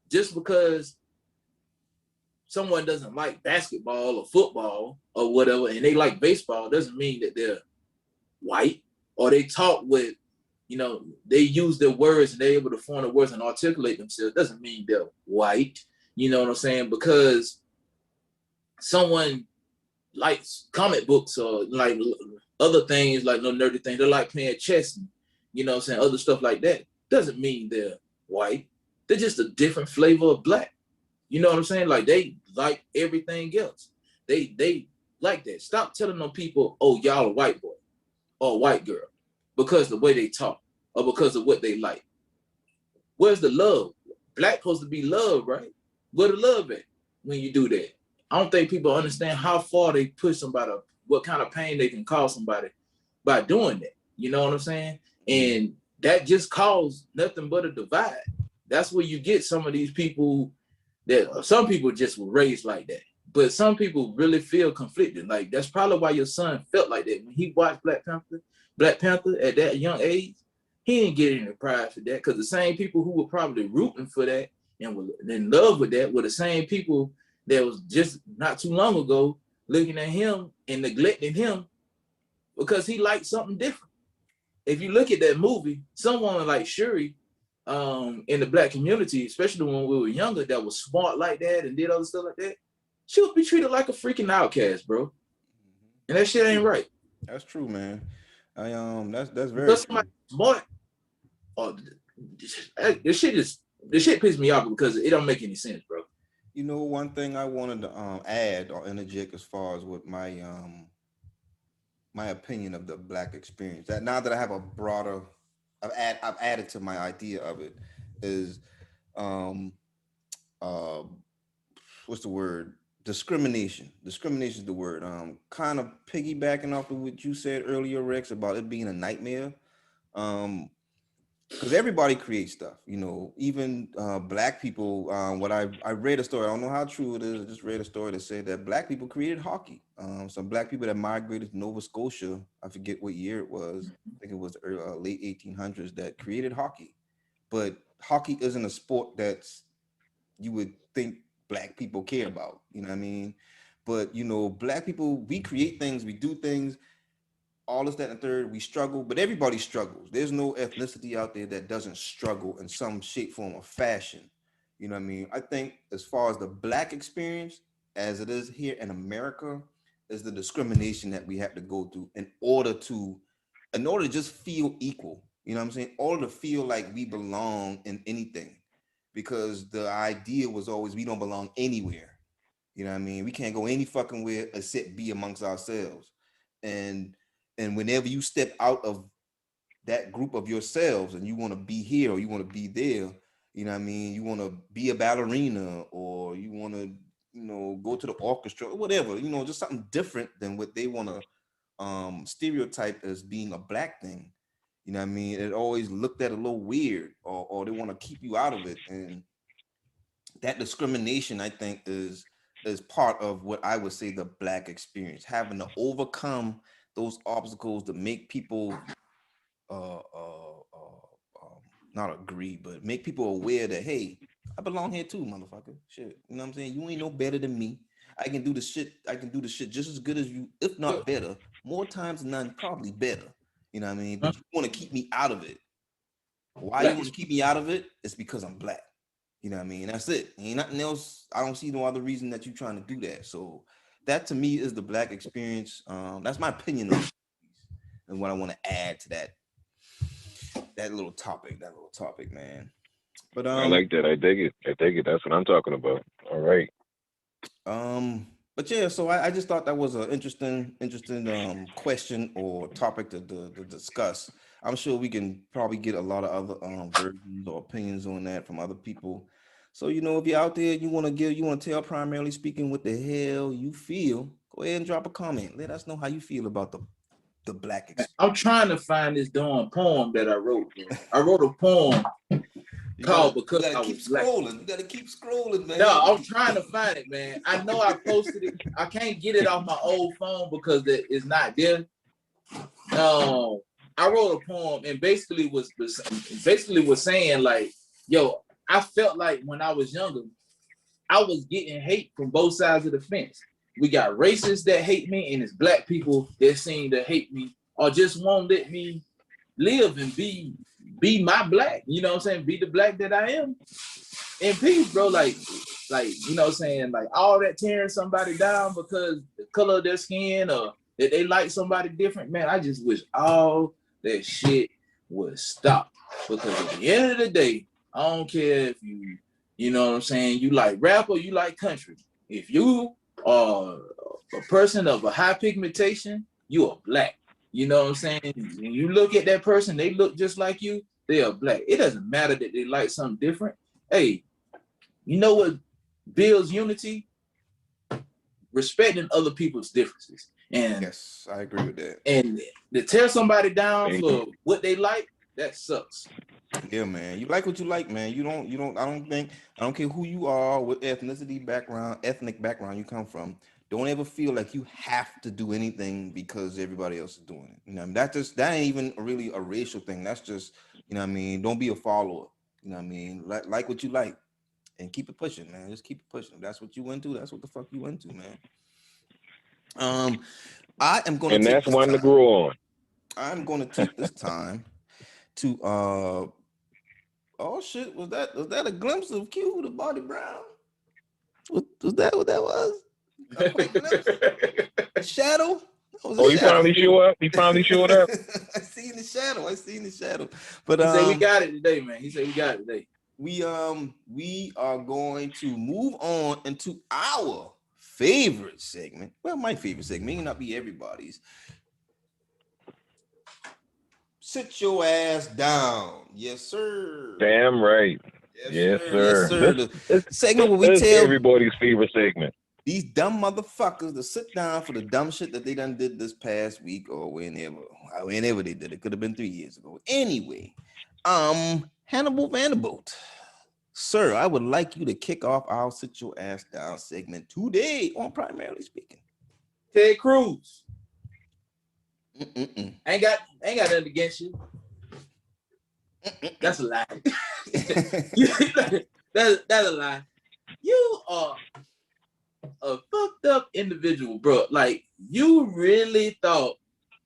Just because someone doesn't like basketball or football or whatever, and they like baseball, doesn't mean that they're white, or they talk with, they use their words and they're able to form the words and articulate themselves. Doesn't mean they're white. You know what I'm saying? Because someone likes comic books or like other things, like no nerdy things, they like playing chess and, other stuff like that. Doesn't mean they're white. They're just a different flavor of black. You know what I'm saying? Like, they like everything else. They like that. Stop telling them people, oh, y'all a white boy or a white girl because the way they talk or because of what they like. Where's the love? Black supposed to be love, right? Where the love at when you do that? I don't think people understand how far they push somebody, what kind of pain they can cause somebody by doing that. You know what I'm saying? And that just caused nothing but a divide. That's where you get some of these people that some people just were raised like that. But some people really feel conflicted. Like, that's probably why your son felt like that. When he watched Black Panther at that young age, he didn't get any pride for that, because the same people who were probably rooting for that and were in love with that were the same people that was just not too long ago looking at him and neglecting him because he liked something different. If you look at that movie, someone like Shuri, in the black community, especially when we were younger, that was smart like that and did other stuff like that, she would be treated like a freaking outcast, bro. And that shit ain't right. That's true, man. That's very Because true. somebody smart, this shit pisses me off because it don't make any sense, bro. You know, one thing I wanted to add or interject as far as what my my opinion of the black experience. That now that I have a broader, I've added to my idea of it is, what's the word? Discrimination. Discrimination is the word. Kind of piggybacking off of what you said earlier, Rex, about it being a nightmare. Because everybody creates stuff, even black people. What I read a story, I don't know how true it is. I just read a story that said that black people created hockey. Some black people that migrated to Nova Scotia, I forget what year it was. I think it was the late 1800s that created hockey. But hockey isn't a sport that's you would think black people care about. You know what I mean? But black people, we create things, we do things. All this, that, and third, we struggle, but everybody struggles. There's no ethnicity out there that doesn't struggle in some shape, form, or fashion. You know what I mean? I think as far as the black experience, as it is here in America, is the discrimination that we have to go through in order to just feel equal. You know what I'm saying? In order to feel like we belong in anything. Because the idea was always we don't belong anywhere. You know what I mean? We can't go any fucking where except be amongst ourselves. And whenever you step out of that group of yourselves and you want to be here or you want to be there, you know what I mean? You want to be a ballerina or you want to, go to the orchestra or whatever, just something different than what they want to stereotype as being a black thing. You know what I mean? It always looked at a little weird or they want to keep you out of it. And that discrimination, I think, is part of what I would say the black experience, having to overcome those obstacles to make people not agree, but make people aware that, hey, I belong here too, motherfucker. Shit, you know what I'm saying? You ain't no better than me. I can do the shit. I can do the shit just as good as you, if not better. More times than none, probably better. You know what I mean? But you want to keep me out of it. Why you want to keep me out of it? It's because I'm black. You know what I mean? That's it. Ain't nothing else. I don't see no other reason that you're trying to do that. So that to me is the black experience. That's my opinion on it, and what I want to add to that little topic, man. But I like that. I dig it. That's what I'm talking about. All right. But yeah, so I just thought that was an interesting question or topic to discuss. I'm sure we can probably get a lot of other versions or opinions on that from other people. So if you're out there, you want to tell Primarily Speaking what the hell you feel, go ahead and drop a comment. Let us know how you feel about the black experience. I'm trying to find this darn poem that I wrote. Bro. I wrote a poem called Because I Was Black. You gotta keep scrolling, man. No, I'm trying to find it, man. I know I posted it. I can't get it off my old phone because it's not there. I wrote a poem and basically was saying like, yo, I felt like when I was younger, I was getting hate from both sides of the fence. We got racists that hate me, and it's black people that seem to hate me or just won't let me live and be my black. You know what I'm saying? Be the black that I am. In peace, bro. Like, you know what I'm saying? Like all that tearing somebody down because the color of their skin or that they like somebody different, man. I just wish all that shit would stop. Because at the end of the day, I don't care if you know what I'm saying, you like rap or you like country. If you are a person of a high pigmentation, you are black. You know what I'm saying? When you look at that person, they look just like you, they are black. It doesn't matter that they like something different. Hey, you know what builds unity? Respecting other people's differences. And yes, I agree with that. And to tear somebody down for what they like, that sucks. Yeah, man. You like what you like, man. I don't care who you are, what ethnic background you come from. Don't ever feel like you have to do anything because everybody else is doing it. You know, that ain't even really a racial thing. That's just, you know what I mean? Don't be a follower. You know what I mean? Like what you like and keep it pushing, man. Just keep it pushing. If that's what you into, that's what the fuck you into, man. I am going to, and that's one to grow on. I'm going to take this time to oh shit, was that a glimpse of Q the Body Brown? Was that what that was? A shadow? He finally showed up. I seen the shadow. But he said we got it today, man. He said we got it today. We are going to move on into our favorite segment. Well, my favorite segment may not be everybody's. Sit your ass down. Yes, sir. Damn right. Yes, sir. Yes, sir. The segment where we tell everybody's favorite segment. These dumb motherfuckers to sit down for the dumb shit that they done did this past week or whenever they did it. Could have been 3 years ago. Anyway, Hannibal Vanderbilt. Sir, I would like you to kick off our Sit Your Ass Down segment today on Primarily Speaking. Ted Cruz. Ain't got nothing against you. That's a lie. That's a lie. You are a fucked up individual, bro. Like, you really thought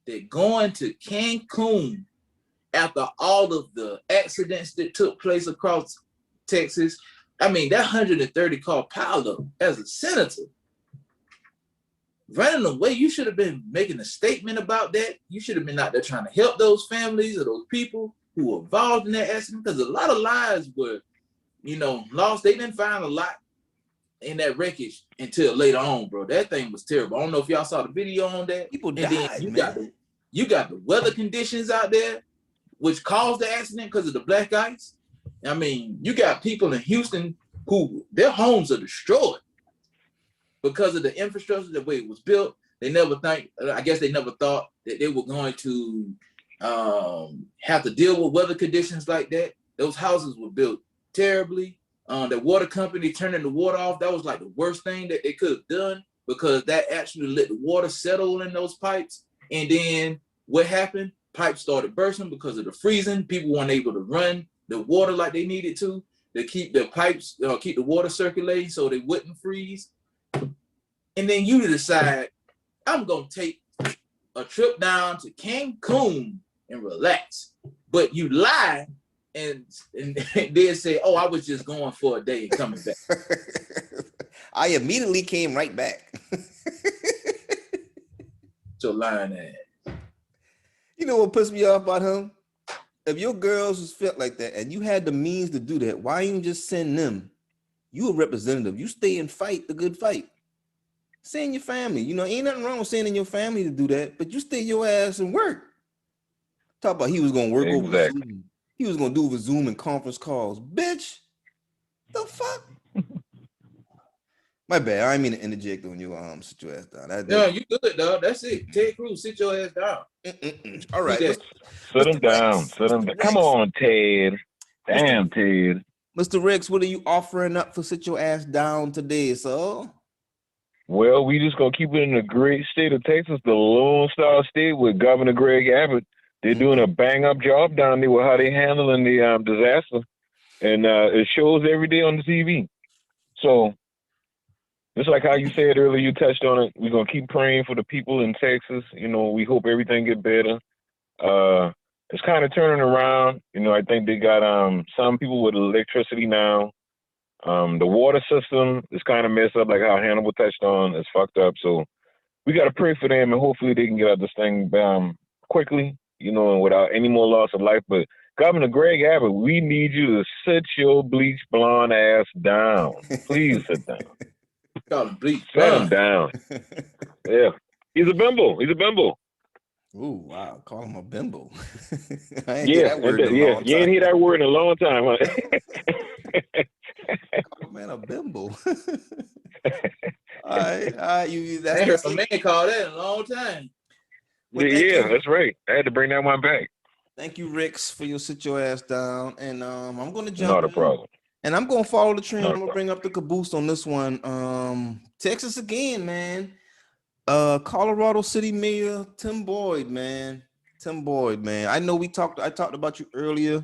that going to Cancun after all of the accidents that took place across Texas, I mean, that 130 car pileup as a senator, running away, you should have been making a statement about that. You should have been out there trying to help those families or those people who were involved in that accident, because a lot of lives were, lost. They didn't find a lot in that wreckage until later on, bro. That thing was terrible. I don't know if y'all saw the video on that. People died, then you got the weather conditions out there, which caused the accident because of the black ice. I mean, you got people in Houston who their homes are destroyed because of the infrastructure, the way it was built. I guess they never thought that they were going to have to deal with weather conditions like that. Those houses were built terribly. The water company turning the water off, that was like the worst thing that they could have done, because that actually let the water settle in those pipes And then what happened? Pipes started bursting because of the freezing. People weren't able to run the water like they needed to keep the pipes, keep the water circulating so they wouldn't freeze. And then you decide, I'm going to take a trip down to Cancun and relax. But you lie and then say, oh, I was just going for a day and coming back. I immediately came right back. So lying ass. You know what pissed me off about him? If your girls was felt like that and you had the means to do that, why you just send them? You a representative. You stay and fight the good fight. Send your family. You know, ain't nothing wrong with sending your family to do that, but you stay your ass and work. Talk about he was gonna work over Zoom. He was gonna do over Zoom and conference calls. Bitch, the fuck? My bad. I didn't mean to interject on your sit your ass down. No, you good, dog. That's it. Ted Cruz, sit your ass down. All right. Sit him down. Sit him down. Come on, Ted. Damn, Ted. Mr. Rex, what are you offering up for sit your ass down today, sir? Well, we just gonna keep it in the great state of Texas, the Lone Star State with Governor Greg Abbott. They're doing a bang up job down there with how they handling the disaster, and it shows every day on the TV. So, just like how you said earlier, you touched on it. We're gonna keep praying for the people in Texas. You know, we hope everything get better. It's kind of turning around. You know, I think they got some people with electricity now. The water system is kind of messed up, like how Hannibal touched on. It's fucked up. So we got to pray for them, and hopefully they can get out this thing quickly, you know, and without any more loss of life. But Governor Greg Abbott, we need you to sit your bleach blonde ass down. Please sit down. Call him bleach. Sit him down. Yeah. He's a bimbo. He's a bimbo. Ooh, wow. Call him a bimbo. You ain't hear that word in a long time. Huh? Call man a bimbo. All right. I heard a man call that in a long time. Well, yeah, that's right. I had to bring that one back. Thank you, Rex, for your sit your ass down. And I'm going to jump Not a problem. And I'm going to follow the trend. I'm going to bring up the caboose on this one. Texas again, man. Colorado City Mayor Tim Boyd, man. I know I talked about you earlier.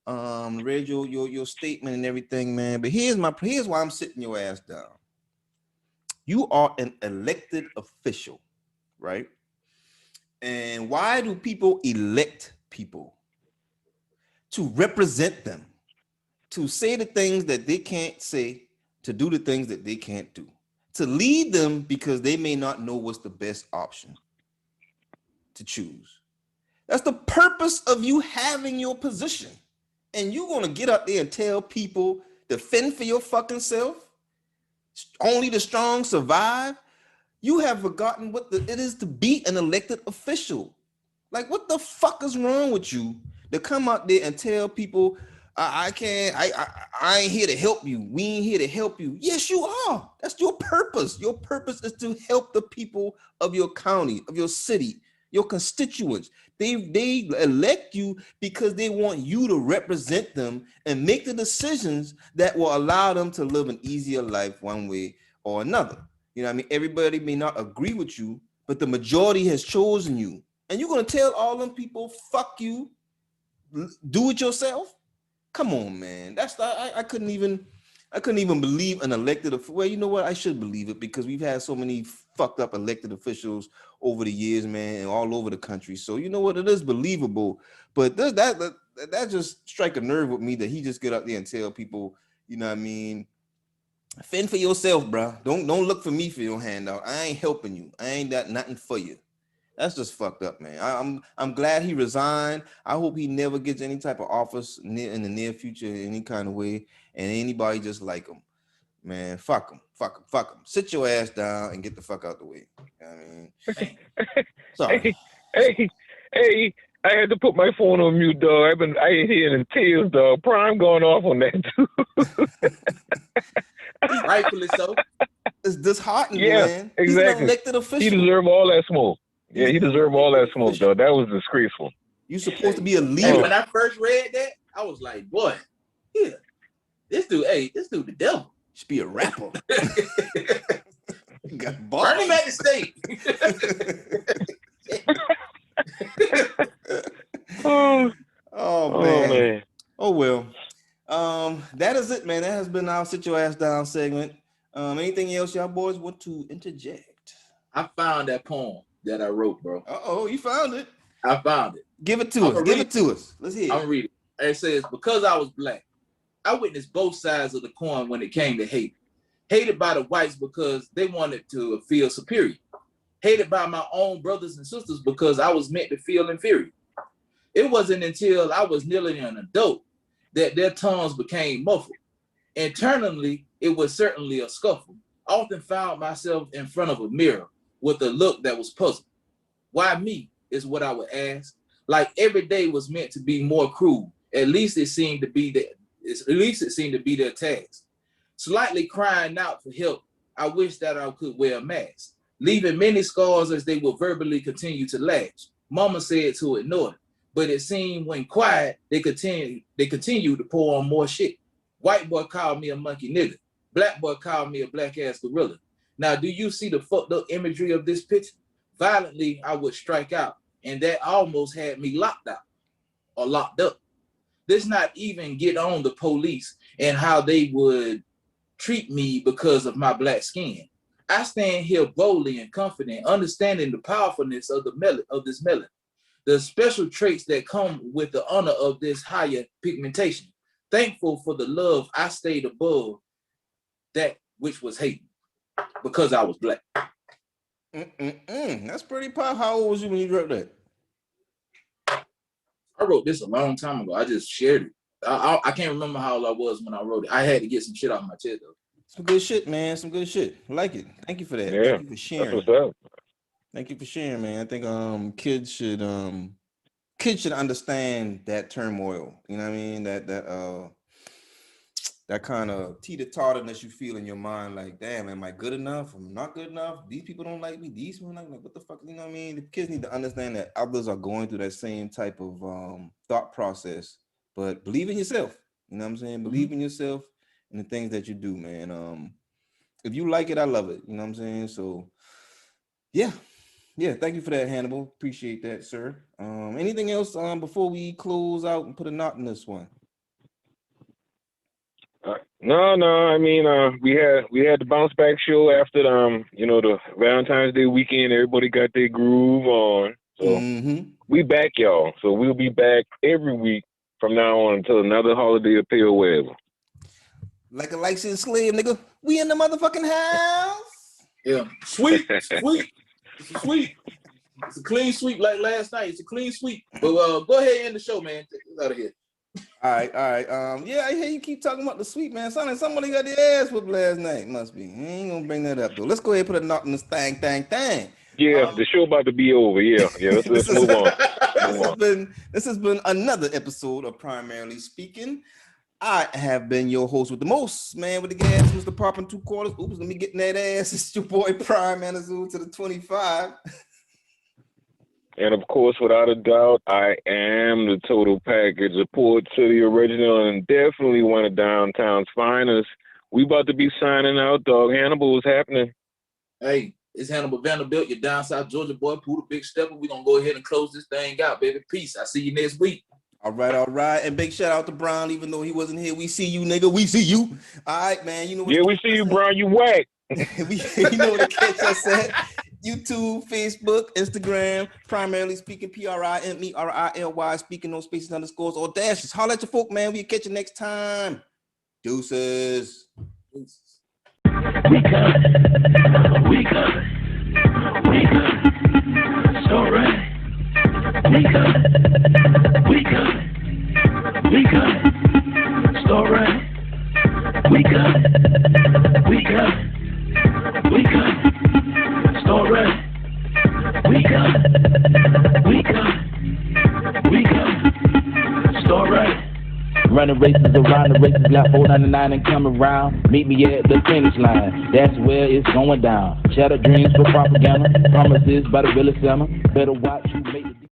Read your statement and everything, man. But here's why I'm sitting your ass down. You are an elected official, right? And why do people elect people? To represent them, to say the things that they can't say, to do the things that they can't do, to lead them because they may not know what's the best option to choose. That's the purpose of you having your position. And you're going to get up there and tell people to fend for your fucking self. Only the strong survive. You have forgotten what it is to be an elected official. Like, what the fuck is wrong with you to come out there and tell people, I ain't here to help you. We ain't here to help you. Yes, you are. That's your purpose. Your purpose is to help the people of your county, of your city, your constituents. They elect you because they want you to represent them and make the decisions that will allow them to live an easier life one way or another. You know what I mean? Everybody may not agree with you, but the majority has chosen you. And you're going to tell all them people, fuck you, do it yourself? Come on, man. I couldn't even believe an elected official. Well, you know what? I should believe it because we've had so many fucked up elected officials over the years, man, and all over the country. So you know what? It is believable. But that just strike a nerve with me that he just get up there and tell people, you know what I mean? Fend for yourself, bro. Don't look for me for your handout. I ain't helping you. I ain't got nothing for you. That's just fucked up, man. I'm glad he resigned. I hope he never gets any type of office in the near future in any kind of way. And anybody just like him, man, fuck him. Sit your ass down and get the fuck out the way. You know what I mean? Sorry. Hey, I had to put my phone on mute, dog. I ain't hearing tears, dog. Prime going off on that too. Rightfully so. It's disheartening, yeah, man. Exactly. He's an elected official. He deserved all that smoke. Yeah, he deserved all that smoke, though. That was disgraceful. You're supposed to be a leader. Hey, when I first read that, I was like, boy, yeah, this dude the devil. Should be a rapper. Burn him at the stake. down, sit your ass down segment. Anything else y'all boys want to interject? I found that poem that I wrote, bro. Uh-oh, you found it. I found it. Give it to us. Give it to us. Let's hear it. I'm gonna read it. It says, because I was black, I witnessed both sides of the coin when it came to hate. Hated by the whites because they wanted to feel superior. Hated by my own brothers and sisters because I was meant to feel inferior. It wasn't until I was nearly an adult that their tongues became muffled. Internally, it was certainly a scuffle. I often found myself in front of a mirror with a look that was puzzled. Why me is what I would ask. Like every day was meant to be more cruel. At least it seemed to be their task. Slightly crying out for help, I wish that I could wear a mask, leaving many scars as they will verbally continue to lash. Mama said to ignore it, but it seemed when quiet, they continue to pour on more shit. White boy called me a monkey nigga. Black boy called me a black ass gorilla. Now, do you see the fucked up imagery of this picture? Violently, I would strike out, and that almost had me locked out or locked up. Let's not even get on the police and how they would treat me because of my black skin. I stand here boldly and confident, understanding the powerfulness of this melon, the special traits that come with the honor of this higher pigmentation. Thankful for the love I stayed above that which was hating because I was black. That's pretty powerful. How old was you when you wrote that? I wrote this a long time ago. I just shared it. I can't remember how old I was when I wrote it. I had to get some shit out of my chest though. Some good shit, man. Some good shit. I like it. Thank you for that. Yeah, Thank you for sharing. that's what's up. Thank you for sharing, man. I think kids should understand that turmoil. You know what I mean? That kind of teeter-totterness you feel in your mind, like, damn, am I good enough? I'm not good enough. These people don't like me. These people don't like me. What the fuck? You know what I mean? The kids need to understand that others are going through that same type of thought process. But believe in yourself. You know what I'm saying? Believe in yourself and the things that you do, man. If you like it, I love it. You know what I'm saying? So, yeah. Thank you for that, Hannibal. Appreciate that, sir. Anything else before we close out and put a knot in this one? No. I mean, we had the bounce back show after the Valentine's Day weekend. Everybody got their groove on. So we back, y'all. So we'll be back every week from now on until another holiday appear or whatever. Like a licensed slave, nigga. We in the motherfucking house. Yeah, sweet. It's a sweep. It's a clean sweep like last night. It's a clean sweep. But go ahead and end the show, man. Take us out of here. All right. Yeah, I hear you keep talking about the sweep, man. Sounding like somebody got their ass whooped last night. Must be. You ain't gonna bring that up though. Let's go ahead and put a knot in this thing. Yeah, the show about to be over. Yeah. Let's move on. This has been another episode of Primarily Speaking. I have been your host with the most, man, with the gas, Mr. Popping 2 quarters. Oops, let me get in that ass. It's your boy Prime Manazoo to the 25. And of course, without a doubt, I am the total package, a port to the original, and definitely one of downtown's finest. We about to be signing out, dog. Hannibal, what's happening? Hey, it's Hannibal Vanderbilt, your down South Georgia boy, Pooh the Big Stepper. We're going to go ahead and close this thing out, baby. Peace. I see you next week. All right. And big shout out to Brown, even though he wasn't here. We see you, nigga. We see you. All right, man. You know what? Yeah, we see you, Brown. You whack. You know what to catch us at. YouTube, Facebook, Instagram, Primarily Speaking, PRIMERILY, speaking, no spaces, underscores, or dashes. Holla at your folk, man. We'll catch you next time. Deuces. We good. It's all right. We good. It's all right. We good. It's all right. We good. It's all right. Running races around the races, got 499 and come around. Meet me at the finish line, that's where it's going down. Shattered dreams for propaganda, promises by the realest summer. Better watch you make